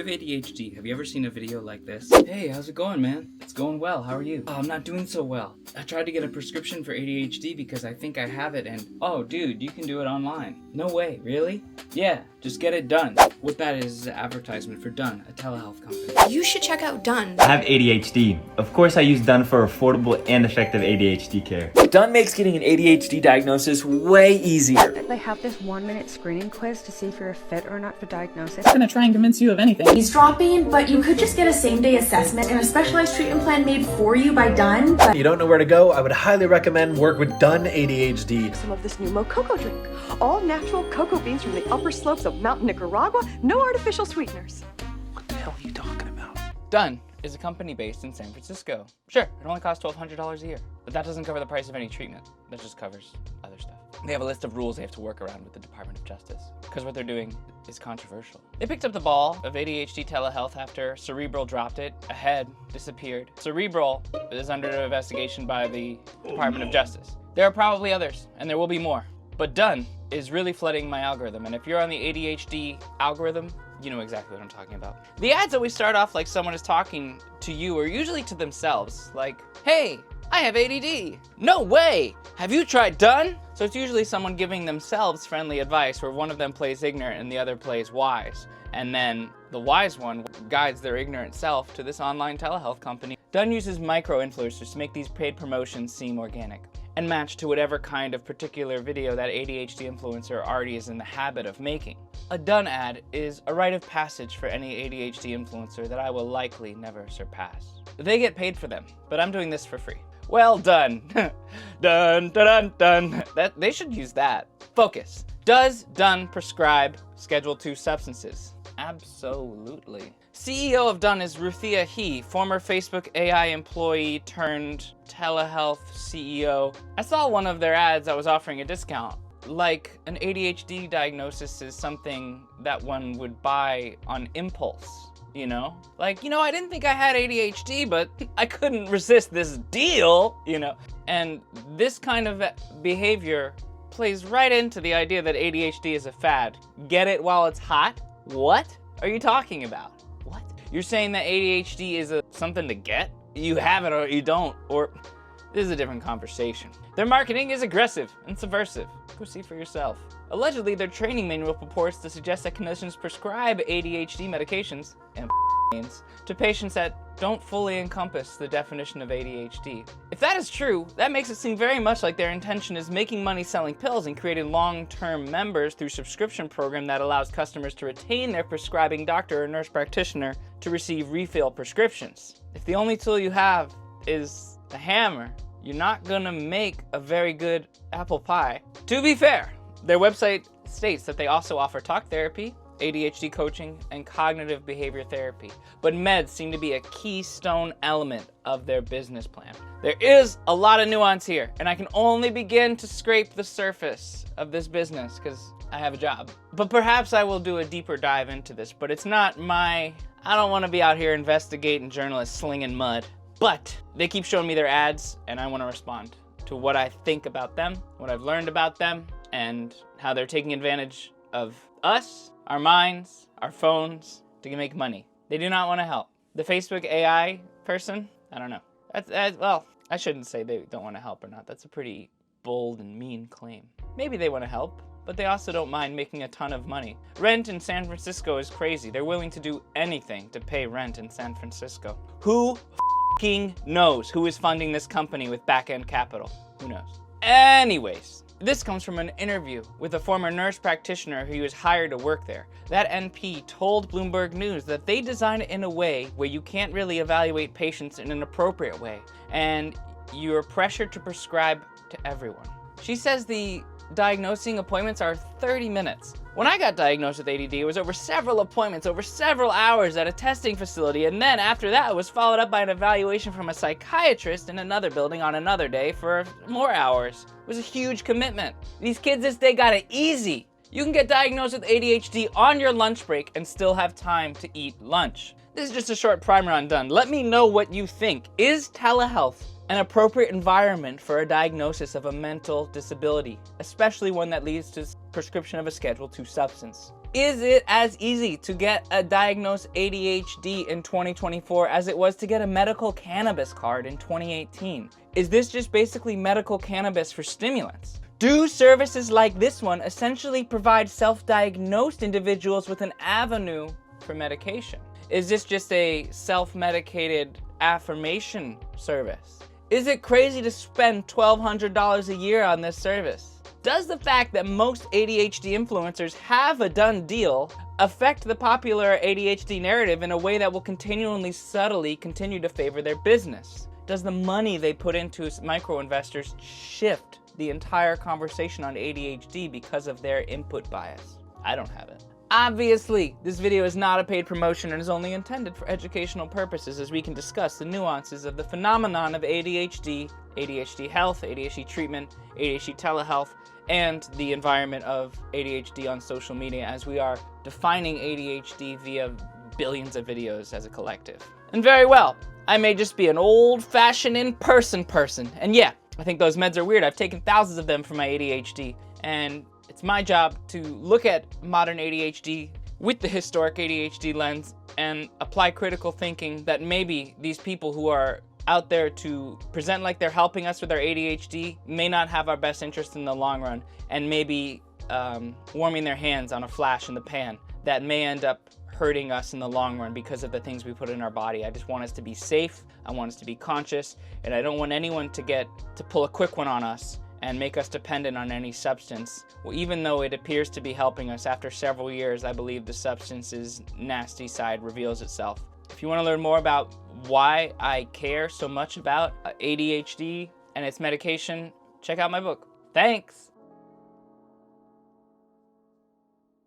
ADHD, have you ever seen a video like this? Hey, how's it going, man? It's going well, how are you? Oh, I'm not doing so well. I tried to get a prescription for ADHD because I think I have it and... Oh, dude, you can do it online. No way, really? Yeah, just get it done. What that is an advertisement for Done, a telehealth company. You should check out Done. I have ADHD. Of course I use Done for affordable and effective ADHD care. Done makes getting an ADHD diagnosis way easier. They have this 1-minute screening quiz to see if you're a fit or not for diagnosis. I'm gonna try and convince you of anything. Eavesdropping, but you could just get a same-day assessment and a specialized treatment plan made for you by Done. If you don't know where to go, I would highly recommend work with Done ADHD. Some of this new Mococo drink. All natural cocoa beans from the upper slopes of Mountain Nicaragua. No artificial sweeteners. What the hell are you talking about? Done is a company based in San Francisco. Sure, it only costs $1,200 a year, but that doesn't cover the price of any treatment. That just covers other stuff. They have a list of rules they have to work around with the Department of Justice, because what they're doing is controversial. They picked up the ball of ADHD telehealth after Cerebral dropped it, Ahead disappeared. Cerebral is under investigation by the Department of Justice. There are probably others, and there will be more. But Done is really flooding my algorithm, and if you're on the ADHD algorithm, you know exactly what I'm talking about. The ads always start off like someone is talking to you, or usually to themselves, like, hey, I have ADD. No way! Have you tried Done? So it's usually someone giving themselves friendly advice where one of them plays ignorant and the other plays wise. And then the wise one guides their ignorant self to this online telehealth company. Done uses micro-influencers to make these paid promotions seem organic and match to whatever kind of particular video that ADHD influencer already is in the habit of making. A Done ad is a rite of passage for any ADHD influencer that I will likely never surpass. They get paid for them, but I'm doing this for free. Well done. Done, dun, dun, dun. They should use that. Focus. Does Done prescribe Schedule II substances? Absolutely. CEO of Done is Ruthia He, former Facebook AI employee turned telehealth CEO. I saw one of their ads that was offering a discount. Like an ADHD diagnosis is something that one would buy on impulse. You know? Like, I didn't think I had ADHD, but I couldn't resist this deal, And this kind of behavior plays right into the idea that ADHD is a fad. Get it while it's hot? What are you talking about? What? You're saying that ADHD is something to get? You have it or you don't, or this is a different conversation. Their marketing is aggressive and subversive. Go see for yourself. Allegedly, their training manual purports to suggest that clinicians prescribe ADHD medications and to patients that don't fully encompass the definition of ADHD. If that is true, that makes it seem very much like their intention is making money selling pills and creating long-term members through subscription program that allows customers to retain their prescribing doctor or nurse practitioner to receive refill prescriptions. If the only tool you have is a hammer, you're not gonna make a very good apple pie. To be fair, their website states that they also offer talk therapy, ADHD coaching, and cognitive behavior therapy. But meds seem to be a keystone element of their business plan. There is a lot of nuance here, and I can only begin to scrape the surface of this business because I have a job. But perhaps I will do a deeper dive into this, but it's not I don't want to be out here investigating journalists slinging mud. But they keep showing me their ads, and I want to respond to what I think about them, what I've learned about them, and how they're taking advantage of us, our minds, our phones, to make money. They do not want to help. The Facebook AI person, I don't know. Well, I shouldn't say they don't want to help or not. That's a pretty bold and mean claim. Maybe they want to help, but they also don't mind making a ton of money. Rent in San Francisco is crazy. They're willing to do anything to pay rent in San Francisco. Who knows who is funding this company with back-end capital? Who knows? Anyways, this comes from an interview with a former nurse practitioner who was hired to work there. That NP told Bloomberg News that they design it in a way where you can't really evaluate patients in an appropriate way, and you're pressured to prescribe to everyone. She says the diagnosing appointments are 30 minutes. When I got diagnosed with ADD, it was over several appointments, over several hours at a testing facility, and then after that, it was followed up by an evaluation from a psychiatrist in another building on another day for more hours. It was a huge commitment. These kids, they got it easy. You can get diagnosed with ADHD on your lunch break and still have time to eat lunch. This is just a short primer on Done. Let me know what you think. Is telehealth an appropriate environment for a diagnosis of a mental disability, especially one that leads to prescription of a Schedule II substance? Is it as easy to get a diagnosed ADHD in 2024 as it was to get a medical cannabis card in 2018? Is this just basically medical cannabis for stimulants? Do services like this one essentially provide self-diagnosed individuals with an avenue for medication? Is this just a self-medicated affirmation service? Is it crazy to spend $1,200 a year on this service? Does the fact that most ADHD influencers have a done deal affect the popular ADHD narrative in a way that will continually subtly continue to favor their business? Does the money they put into micro-investors shift the entire conversation on ADHD because of their input bias? I don't have it. Obviously, this video is not a paid promotion and is only intended for educational purposes as we can discuss the nuances of the phenomenon of ADHD, ADHD health, ADHD treatment, ADHD telehealth, and the environment of ADHD on social media as we are defining ADHD via billions of videos as a collective. And very well, I may just be an old-fashioned in-person person. And yeah, I think those meds are weird. I've taken thousands of them for my ADHD, and it's my job to look at modern ADHD with the historic ADHD lens and apply critical thinking that maybe these people who are out there to present like they're helping us with our ADHD may not have our best interest in the long run and maybe warming their hands on a flash in the pan that may end up hurting us in the long run because of the things we put in our body. I just want us to be safe, I want us to be conscious, and I don't want anyone to pull a quick one on us and make us dependent on any substance. Well, even though it appears to be helping us, after several years, I believe the substance's nasty side reveals itself. If you want to learn more about why I care so much about ADHD and its medication, check out my book. Thanks!